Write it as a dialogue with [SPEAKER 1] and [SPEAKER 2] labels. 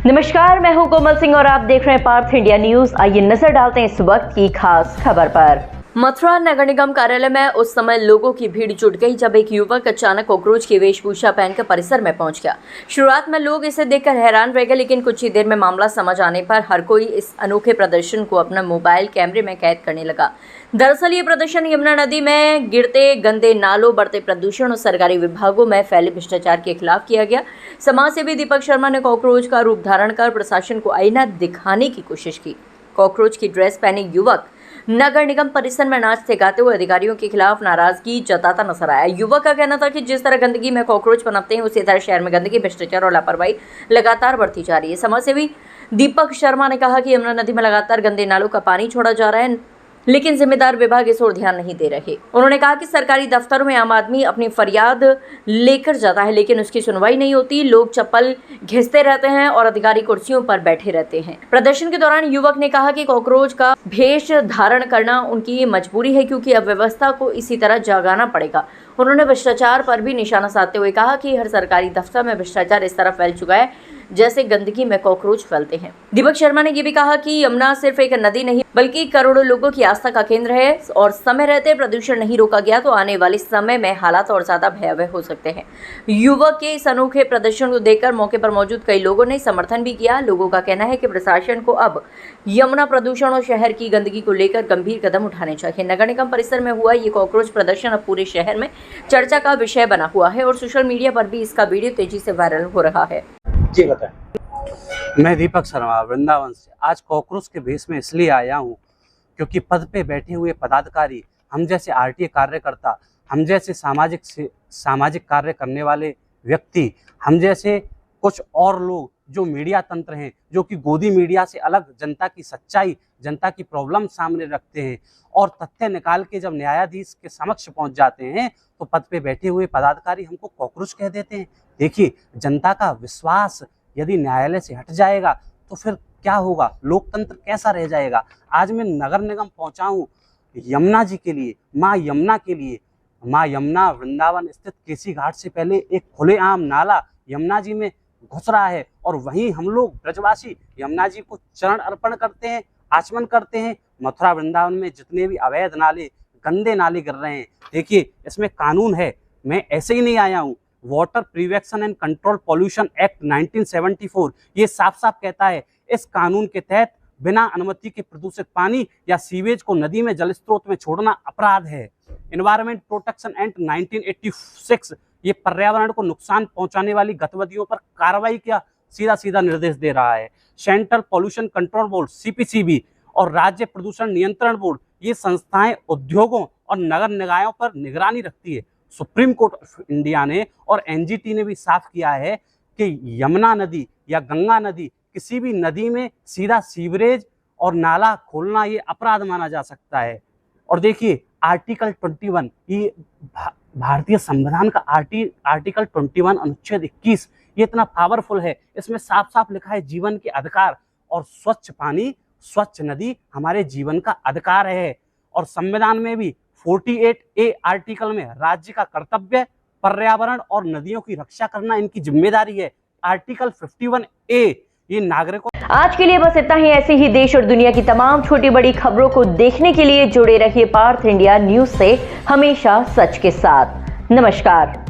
[SPEAKER 1] नमस्कार, मैं हूं कोमल सिंह और आप देख रहे हैं पार्थ इंडिया न्यूज। आइए नजर डालते हैं इस वक्त की खास खबर पर। मथुरा नगर निगम कार्यालय में उस समय लोगों की भीड़ जुट गई जब एक युवक अचानक कॉकरोच की वेशभूषा पहनकर परिसर में पहुंच गया। शुरुआत में लोग इसे देखकर हैरान रह गए, लेकिन कुछ ही देर में मामला समझ आने पर हर कोई इस अनोखे प्रदर्शन को अपना मोबाइल कैमरे में कैद करने लगा। दरअसल ये प्रदर्शन यमुना नदी में गिरते गंदे नालों, बढ़ते प्रदूषण और सरकारी विभागों में फैले भ्रष्टाचार के खिलाफ किया गया। समाजसेवी दीपक शर्मा ने कॉकरोच का रूप धारण कर प्रशासन को आईना दिखाने की कोशिश की। कॉकरोच की ड्रेस पहने युवक नगर निगम परिसर में नाचते गाते हुए अधिकारियों के खिलाफ नाराजगी जताता नजर आया। युवक का कहना था कि जिस तरह गंदगी में कॉकरोच पनपते हैं, उसी तरह शहर में गंदगी, भ्रष्टाचार और लापरवाही लगातार बढ़ती जा रही है। समाजसेवी दीपक शर्मा ने कहा कि यमुना नदी में लगातार गंदे नालों का पानी छोड़ा जा रहा है, लेकिन जिम्मेदार विभाग इस ओर ध्यान नहीं दे रहे। उन्होंने कहा कि सरकारी दफ्तरों में आम आदमी अपनी फरियाद लेकर जाता है, लेकिन उसकी सुनवाई नहीं होती। लोग चप्पल घिसते रहते हैं और अधिकारी कुर्सियों पर बैठे रहते हैं। प्रदर्शन के दौरान युवक ने कहा कि कॉकरोच का भेष धारण करना उनकी मजबूरी है, क्योंकि अब व्यवस्था को इसी तरह जगाना पड़ेगा। उन्होंने भ्रष्टाचार पर भी निशाना साधते हुए कहा कि हर सरकारी दफ्तर में भ्रष्टाचार इस तरह फैल चुका है जैसे गंदगी में कॉकरोच फैलते हैं। दीपक शर्मा ने यह भी कहा कि यमुना सिर्फ एक नदी नहीं बल्कि करोड़ों लोगों की आस्था का केंद्र है और समय रहते प्रदूषण नहीं रोका गया तो आने वाले समय में हालात और ज्यादा भयावह हो सकते हैं। युवक के इस अनोखे प्रदर्शन को देखकर मौके पर मौजूद कई लोगों ने समर्थन भी किया। लोगों का कहना है कि प्रशासन को अब यमुना प्रदूषण और शहर की गंदगी को लेकर गंभीर कदम उठाने चाहिए। नगर निगम परिसर में हुआ ये कॉकरोच प्रदर्शन अब पूरे शहर में चर्चा का विषय बना हुआ है और सोशल मीडिया पर भी इसका वीडियो तेजी से वायरल हो रहा है।
[SPEAKER 2] जी बताएं। मैं दीपक शर्मा वृंदावन से आज कॉकरोच के भेष में इसलिए आया हूँ क्योंकि पद पे बैठे हुए पदाधिकारी, हम जैसे आरटीए कार्यकर्ता, हम जैसे सामाजिक कार्य करने वाले व्यक्ति, हम जैसे कुछ और लोग जो मीडिया तंत्र हैं, जो कि गोदी मीडिया से अलग जनता की सच्चाई, जनता की प्रॉब्लम सामने रखते हैं और तथ्य निकाल के जब न्यायाधीश के समक्ष पहुंच जाते हैं तो पद पे बैठे हुए पदाधिकारी हमको कॉकरोच कह देते हैं। देखिए, जनता का विश्वास यदि न्यायालय से हट जाएगा तो फिर क्या होगा, लोकतंत्र कैसा रह जाएगा। आज मैं नगर निगम पहुंचा हूँ यमुना जी के लिए, माँ यमुना के लिए। माँ यमुना वृंदावन स्थित केसी घाट से पहले एक खुलेआम नाला यमुना जी में घुस रहा है और वहीं हम लोग ब्रजवासी यमुना जी को चरण अर्पण करते हैं, आचमन करते हैं। मथुरा वृंदावन में जितने भी अवैध नाले, गंदे नाले गिर रहे हैं, देखिए इसमें कानून है। मैं ऐसे ही नहीं आया हूँ। Water prevention and control pollution act 1974 ये साफ साफ कहता है, इस कानून के तहत बिना अनुमति के प्रदूषित पानी या सीवेज को नदी में जल स्रोत में छोड़ना अपराध है। एनवायरमेंट प्रोटेक्शन एक्ट 1986 ये पर्यावरण को नुकसान पहुंचाने वाली गतिविधियों पर कार्रवाई का सीधा निर्देश दे रहा है। Central pollution control board CPCB और राज्य प्रदूषण नियंत्रण बोर्ड ये संस्थाएं उद्योगों और नगर निकायों पर निगरानी रखती है। सुप्रीम कोर्ट ऑफ इंडिया ने और NGT ने भी साफ किया है कि यमुना नदी या गंगा नदी, किसी भी नदी में सीधा सीवरेज और नाला खोलना ये अपराध माना जा सकता है। और देखिए आर्टिकल 21, ये भारतीय संविधान का आर्टिकल 21 अनुच्छेद 21 ये इतना पावरफुल है। इसमें साफ साफ लिखा है जीवन के अधिकार, और स्वच्छ पानी, स्वच्छ नदी हमारे जीवन का अधिकार है। और संविधान में भी 48A आर्टिकल में राज्य का कर्तव्य पर्यावरण और नदियों की रक्षा करना इनकी जिम्मेदारी है। आर्टिकल 51A ये नागरिकों।
[SPEAKER 1] आज के लिए बस इतना ही। ऐसे ही देश और दुनिया की तमाम छोटी बड़ी खबरों को देखने के लिए जुड़े रहिए पार्थ इंडिया न्यूज से, हमेशा सच के साथ। नमस्कार।